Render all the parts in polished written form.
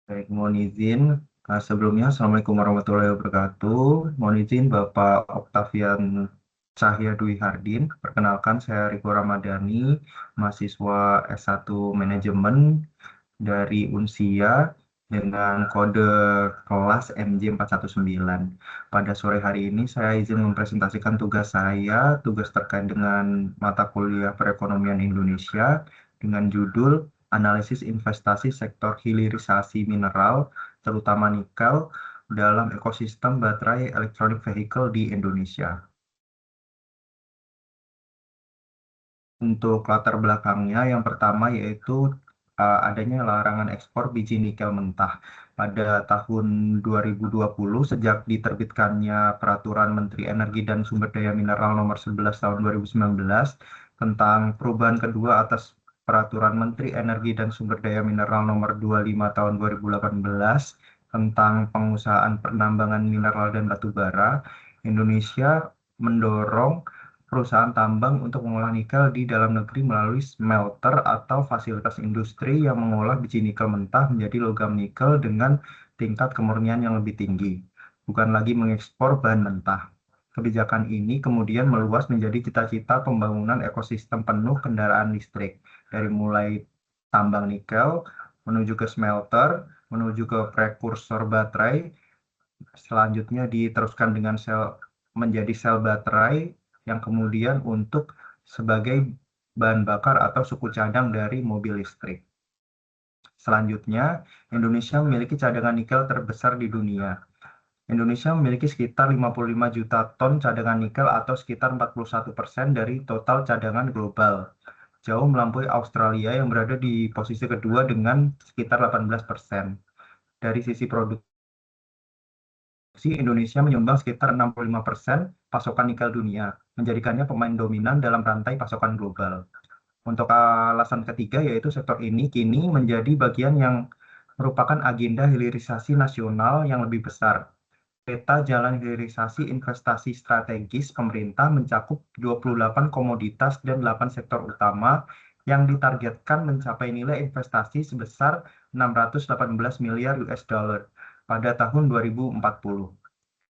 Baik, mohon izin. Sebelumnya, Assalamualaikum warahmatullahi wabarakatuh. Mohon izin Bapak Octavian Cahya Dwi Hardin. Perkenalkan, saya Riko Ramadhani, mahasiswa S1 Manajemen dari Unsia dengan kode kelas MJ419. Pada sore hari ini, saya izin mempresentasikan tugas saya, tugas terkait dengan mata kuliah perekonomian Indonesia dengan judul Analisis Investasi Sektor Hilirisasi Mineral, terutama nikel, dalam ekosistem baterai electronic vehicle di Indonesia. Untuk latar belakangnya, yang pertama yaitu adanya larangan ekspor biji nikel mentah. Pada tahun 2020, sejak diterbitkannya Peraturan Menteri Energi dan Sumber Daya Mineral Nomor 11 Tahun 2019 tentang perubahan kedua atas Peraturan Menteri Energi dan Sumber Daya Mineral Nomor 25 Tahun 2018 tentang pengusahaan penambangan mineral dan batu bara, Indonesia mendorong perusahaan tambang untuk mengolah nikel di dalam negeri melalui smelter atau fasilitas industri yang mengolah biji nikel mentah menjadi logam nikel dengan tingkat kemurnian yang lebih tinggi, bukan lagi mengekspor bahan mentah. Kebijakan ini kemudian meluas menjadi cita-cita pembangunan ekosistem penuh kendaraan listrik, dari mulai tambang nikel, menuju ke smelter, menuju ke prekursor baterai, selanjutnya diteruskan dengan menjadi sel baterai yang kemudian untuk sebagai bahan bakar atau suku cadang dari mobil listrik. Selanjutnya, Indonesia memiliki cadangan nikel terbesar di dunia. Indonesia memiliki sekitar 55 juta ton cadangan nikel atau sekitar 41% dari total cadangan global. Jauh melampaui Australia yang berada di posisi kedua dengan sekitar 18%. Dari sisi produksi, Indonesia menyumbang sekitar 65% pasokan nikel dunia, menjadikannya pemain dominan dalam rantai pasokan global. Untuk alasan ketiga, yaitu sektor ini kini menjadi bagian yang merupakan agenda hilirisasi nasional yang lebih besar. Peta Jalan Hilirisasi Investasi Strategis pemerintah mencakup 28 komoditas dan 8 sektor utama yang ditargetkan mencapai nilai investasi sebesar 618 miliar US dollar pada tahun 2040.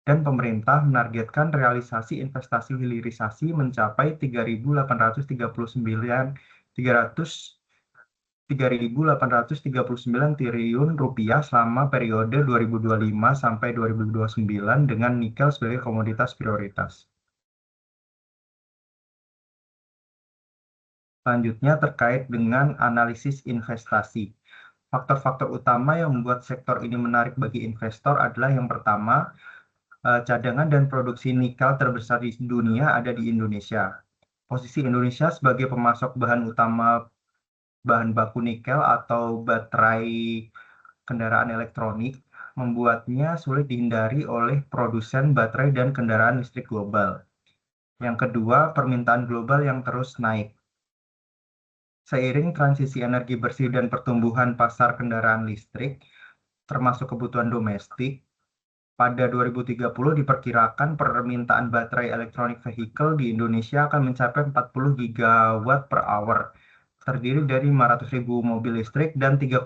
Dan pemerintah menargetkan realisasi investasi hilirisasi mencapai 3.839 triliun rupiah selama periode 2025 sampai 2029 dengan nikel sebagai komoditas prioritas. Selanjutnya terkait dengan analisis investasi. Faktor-faktor utama yang membuat sektor ini menarik bagi investor adalah yang pertama, cadangan dan produksi nikel terbesar di dunia ada di Indonesia. Posisi Indonesia sebagai pemasok bahan utama bahan baku nikel atau baterai kendaraan elektronik membuatnya sulit dihindari oleh produsen baterai dan kendaraan listrik global. Yang kedua, permintaan global yang terus naik. Seiring transisi energi bersih dan pertumbuhan pasar kendaraan listrik, termasuk kebutuhan domestik, pada 2030 diperkirakan permintaan baterai electronic vehicle di Indonesia akan mencapai 40 gigawatt per hour, terdiri dari 500.000 mobil listrik dan 3,5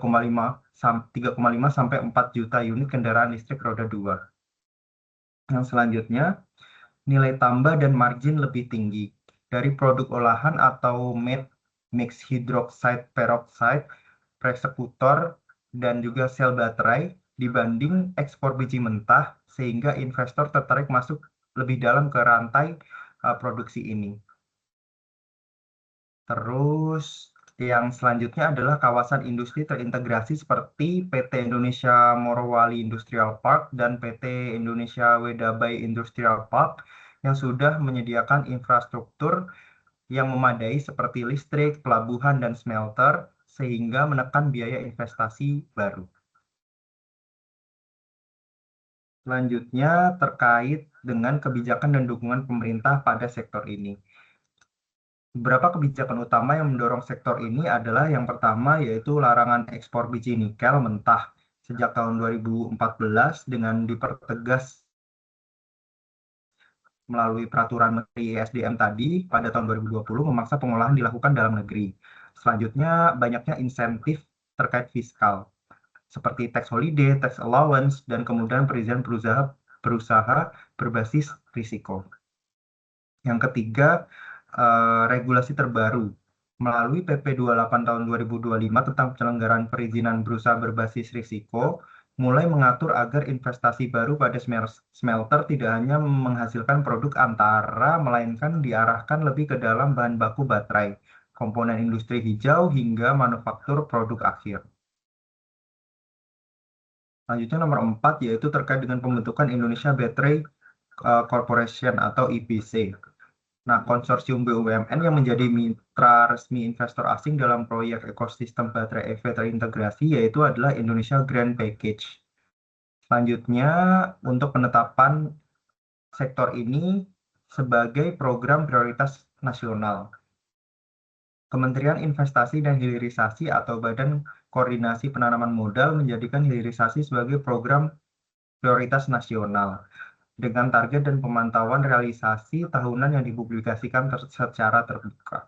sampai 4 juta unit kendaraan listrik roda 2. Yang selanjutnya, nilai tambah dan margin lebih tinggi dari produk olahan atau mixed hydroxide peroxide, persekutor, dan juga sel baterai dibanding ekspor biji mentah, sehingga investor tertarik masuk lebih dalam ke rantai produksi ini. Terus yang selanjutnya adalah kawasan industri terintegrasi seperti PT Indonesia Morowali Industrial Park dan PT Indonesia Wedabai Industrial Park yang sudah menyediakan infrastruktur yang memadai seperti listrik, pelabuhan, dan smelter sehingga menekan biaya investasi baru. Selanjutnya terkait dengan kebijakan dan dukungan pemerintah pada sektor ini. Beberapa kebijakan utama yang mendorong sektor ini adalah yang pertama yaitu larangan ekspor biji nikel mentah sejak tahun 2014 dengan dipertegas melalui peraturan Menteri ESDM tadi pada tahun 2020 memaksa pengolahan dilakukan dalam negeri. Selanjutnya banyaknya insentif terkait fiskal. seperti tax holiday, tax allowance, dan kemudian perizinan berusaha berbasis risiko. Yang ketiga, regulasi terbaru. Melalui PP 28 tahun 2025 tentang penyelenggaraan perizinan berusaha berbasis risiko, mulai mengatur agar investasi baru pada smelter tidak hanya menghasilkan produk antara, melainkan diarahkan lebih ke dalam bahan baku baterai, komponen industri hijau, hingga manufaktur produk akhir. Selanjutnya nomor 4 yaitu terkait dengan pembentukan Indonesia Battery Corporation atau IBC. Nah, konsorsium BUMN yang menjadi mitra resmi investor asing dalam proyek ekosistem baterai EV terintegrasi yaitu adalah Indonesia Grand Package. Selanjutnya, untuk penetapan sektor ini sebagai program prioritas nasional. Kementerian Investasi dan Hilirisasi atau Badan Koordinasi Penanaman Modal menjadikan hilirisasi sebagai program prioritas nasional dengan target dan pemantauan realisasi tahunan yang dipublikasikan secara terbuka.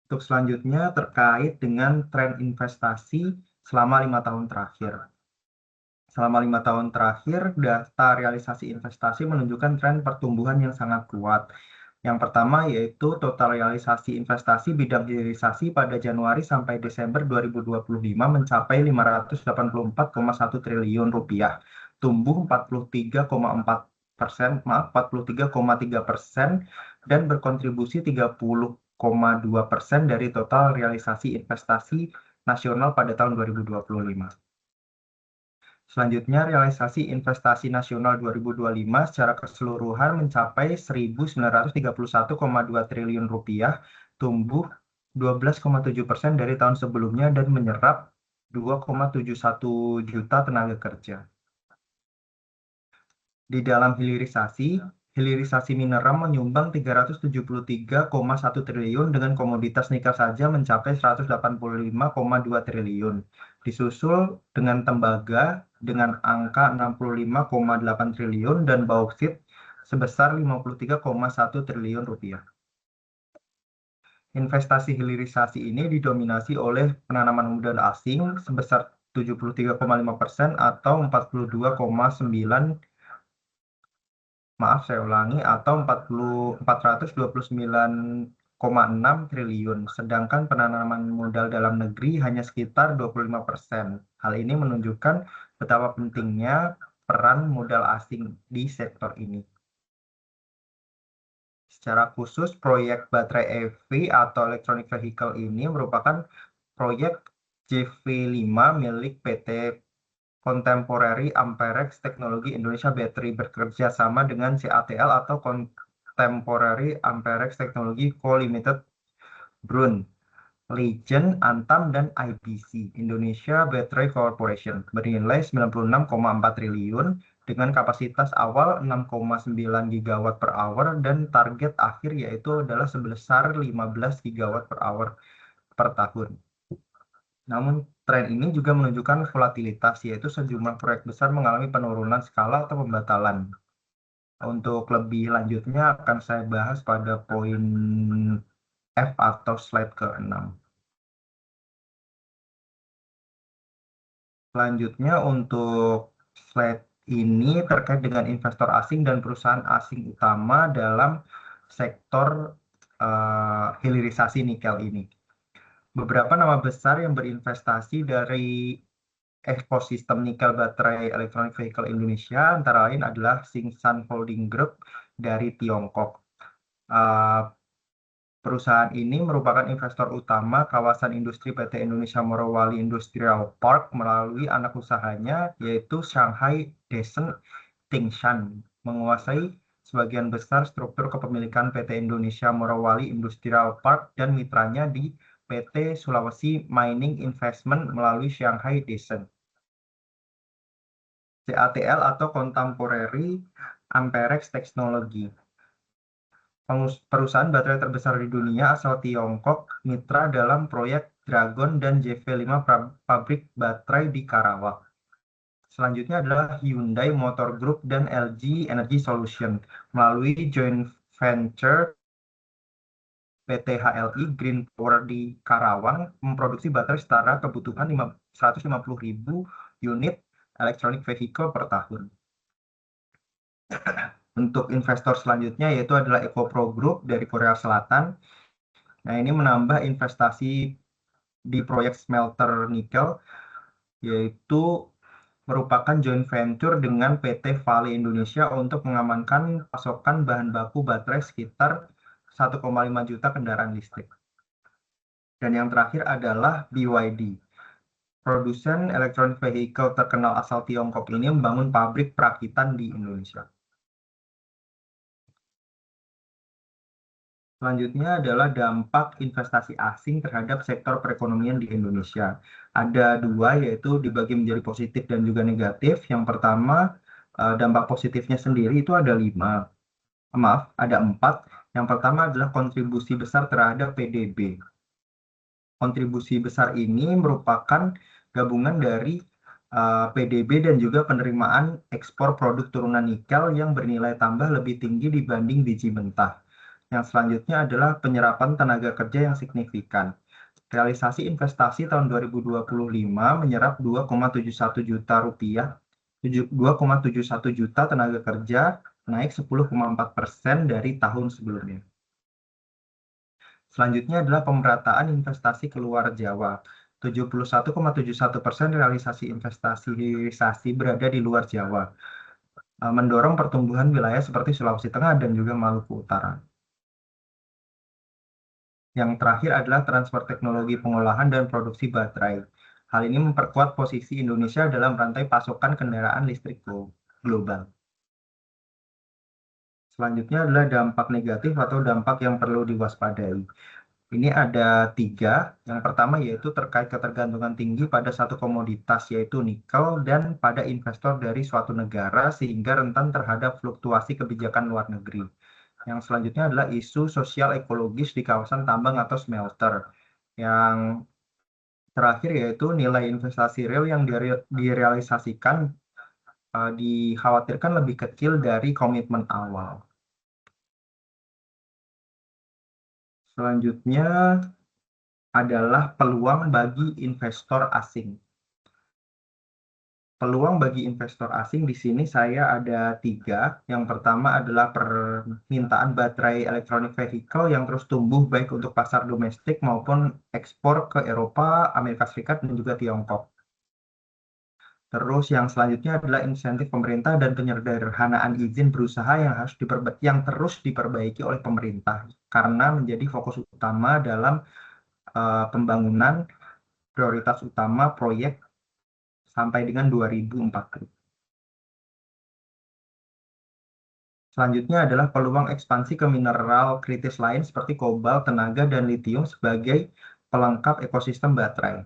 Untuk selanjutnya terkait dengan tren investasi selama 5 tahun terakhir. Selama 5 tahun terakhir, data realisasi investasi menunjukkan tren pertumbuhan yang sangat kuat. Yang pertama yaitu total realisasi investasi bidang hilirisasi pada Januari sampai Desember 2025 mencapai 584,1 triliun rupiah, tumbuh 43,3% dan berkontribusi 30,2% dari total realisasi investasi nasional pada tahun 2025. Selanjutnya, realisasi investasi nasional 2025 secara keseluruhan mencapai 1.931,2 triliun rupiah, tumbuh 12,7% dari tahun sebelumnya dan menyerap 2,71 juta tenaga kerja. Di dalam hilirisasi mineral menyumbang 373,1 triliun dengan komoditas nikel saja mencapai 185,2 triliun. Disusul dengan tembaga dengan angka 65,8 triliun dan bauksit sebesar 53,1 triliun rupiah. Investasi hilirisasi ini didominasi oleh penanaman modal asing sebesar 73,5% atau 429,6 triliun, sedangkan penanaman modal dalam negeri hanya sekitar 25%. Hal ini menunjukkan betapa pentingnya peran modal asing di sektor ini. Secara khusus, proyek baterai EV atau electronic vehicle ini merupakan proyek JV5 milik PT Contemporary Amperex Teknologi Indonesia Battery bekerja sama dengan CATL atau Contemporary Amperex Teknologi Co. Limited, Brunei, Legend, Antam, dan IBC Indonesia Battery Corporation bernilai 96,4 triliun dengan kapasitas awal 6,9 gigawatt per hour dan target akhir yaitu adalah sebesar 15 gigawatt per hour per tahun. Namun, tren ini juga menunjukkan volatilitas, yaitu sejumlah proyek besar mengalami penurunan skala atau pembatalan. Untuk lebih lanjutnya akan saya bahas pada poin F atau slide ke-6. Selanjutnya untuk slide ini terkait dengan investor asing dan perusahaan asing utama dalam sektor hilirisasi nikel ini. Beberapa nama besar yang berinvestasi dari ekosistem nikel baterai electronic vehicle Indonesia antara lain adalah Tsingshan Holding Group dari Tiongkok. Perusahaan ini merupakan investor utama kawasan industri PT Indonesia Morowali Industrial Park melalui anak usahanya yaitu Shanghai Decent Tsingshan, menguasai sebagian besar struktur kepemilikan PT Indonesia Morowali Industrial Park dan mitranya di PT Sulawesi Mining Investment melalui Shanghai Decent. CATL atau Contemporary Amperex Technology, perusahaan baterai terbesar di dunia asal Tiongkok, mitra dalam proyek Dragon dan JV5 pabrik baterai di Karawang. Selanjutnya adalah Hyundai Motor Group dan LG Energy Solution melalui joint venture PT HLI Green Power di Karawang memproduksi baterai setara kebutuhan 150.000 unit electronic vehicle per tahun. Untuk investor selanjutnya yaitu adalah EcoPro Group dari Korea Selatan. Nah, ini menambah investasi di proyek smelter nikel, yaitu merupakan joint venture dengan PT Vale Indonesia untuk mengamankan pasokan bahan baku baterai sekitar 1,5 juta kendaraan listrik. Dan yang terakhir adalah BYD. Produsen electronic vehicle terkenal asal Tiongkok ini membangun pabrik perakitan di Indonesia. Selanjutnya adalah dampak investasi asing terhadap sektor perekonomian di Indonesia. Ada dua, yaitu dibagi menjadi positif dan juga negatif. Yang pertama, dampak positifnya sendiri itu ada 5. Maaf, ada 4. Yang pertama adalah kontribusi besar terhadap PDB. Kontribusi besar ini merupakan gabungan dari PDB dan juga penerimaan ekspor produk turunan nikel yang bernilai tambah lebih tinggi dibanding biji mentah. Yang selanjutnya adalah penyerapan tenaga kerja yang signifikan. Realisasi investasi tahun 2025 menyerap 2,71 juta rupiah, 2,71 juta tenaga kerja, naik 10,4% dari tahun sebelumnya. Selanjutnya adalah pemerataan investasi keluar Jawa. 71,71% realisasi investasi berada di luar Jawa, mendorong pertumbuhan wilayah seperti Sulawesi Tengah dan juga Maluku Utara. Yang terakhir adalah transfer teknologi pengolahan dan produksi baterai. Hal ini memperkuat posisi Indonesia dalam rantai pasokan kendaraan listrik global. Selanjutnya adalah dampak negatif atau dampak yang perlu diwaspadai. Ini ada 3. Yang pertama yaitu terkait ketergantungan tinggi pada satu komoditas, yaitu nikel, dan pada investor dari suatu negara sehingga rentan terhadap fluktuasi kebijakan luar negeri. Yang selanjutnya adalah isu sosial ekologis di kawasan tambang atau smelter. Yang terakhir yaitu nilai investasi real yang direalisasikan dikhawatirkan lebih kecil dari komitmen awal. Selanjutnya adalah peluang bagi investor asing. Peluang bagi investor asing di sini saya ada 3. Yang pertama adalah permintaan baterai electronic vehicle yang terus tumbuh baik untuk pasar domestik maupun ekspor ke Eropa, Amerika Serikat, dan juga Tiongkok. Terus yang selanjutnya adalah insentif pemerintah dan penyederhanaan izin berusaha yang terus diperbaiki oleh pemerintah karena menjadi fokus utama dalam pembangunan prioritas utama proyek sampai dengan 2040. Selanjutnya adalah peluang ekspansi ke mineral kritis lain seperti kobalt, tenaga, dan litium sebagai pelengkap ekosistem baterai.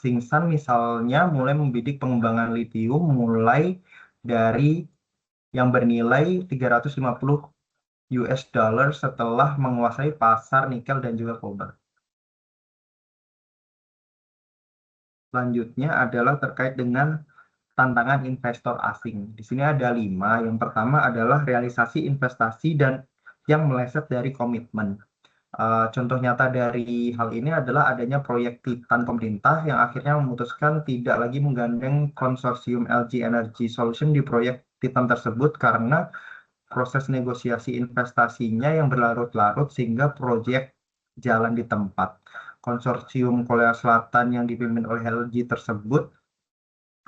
Singsan misalnya mulai membidik pengembangan litium mulai dari yang bernilai 350 US dollar setelah menguasai pasar nikel dan juga kobalt. Selanjutnya adalah terkait dengan tantangan investor asing. Di sini ada 5. Yang pertama adalah realisasi investasi dan yang meleset dari komitmen. Contoh nyata dari hal ini adalah adanya proyek Titan pemerintah yang akhirnya memutuskan tidak lagi menggandeng konsorsium LG Energy Solution di proyek Titan tersebut karena proses negosiasi investasinya yang berlarut-larut sehingga proyek jalan di tempat. Konsorsium Korea Selatan yang dipimpin oleh LG tersebut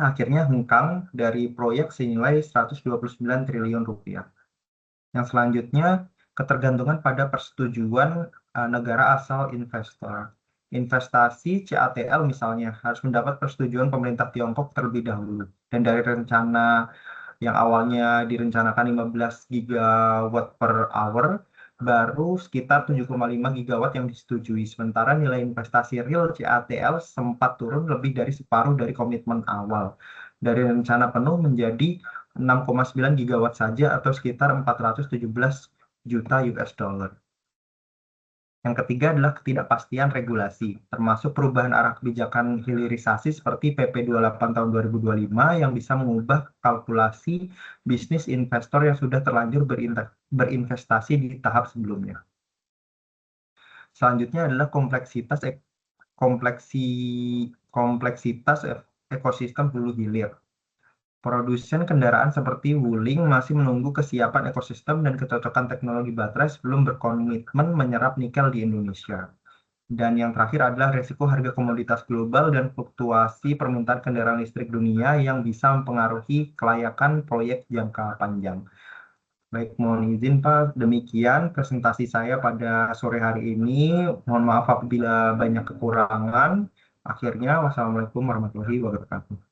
akhirnya hengkang dari proyek senilai 129 triliun rupiah. Yang selanjutnya, ketergantungan pada persetujuan negara asal investor. Investasi CATL misalnya harus mendapat persetujuan pemerintah Tiongkok terlebih dahulu. Dan dari rencana yang awalnya direncanakan 15 gigawatt per hour, baru sekitar 7,5 gigawatt yang disetujui. Sementara nilai investasi real CATL sempat turun lebih dari separuh dari komitmen awal. Dari rencana penuh menjadi 6,9 gigawatt saja atau sekitar 417 juta US dollar. Yang ketiga adalah ketidakpastian regulasi, termasuk perubahan arah kebijakan hilirisasi seperti PP 28 tahun 2025 yang bisa mengubah kalkulasi bisnis investor yang sudah terlanjur berinvestasi di tahap sebelumnya. Selanjutnya adalah kompleksi, kompleksitas ekosistem hulu hilir. Produsen kendaraan seperti Wuling masih menunggu kesiapan ekosistem dan kecocokan teknologi baterai sebelum berkomitmen menyerap nikel di Indonesia. Dan yang terakhir adalah resiko harga komoditas global dan fluktuasi permintaan kendaraan listrik dunia yang bisa mempengaruhi kelayakan proyek jangka panjang. Baik, mohon izin Pak, demikian presentasi saya pada sore hari ini. Mohon maaf apabila banyak kekurangan. Akhirnya, wassalamualaikum warahmatullahi wabarakatuh.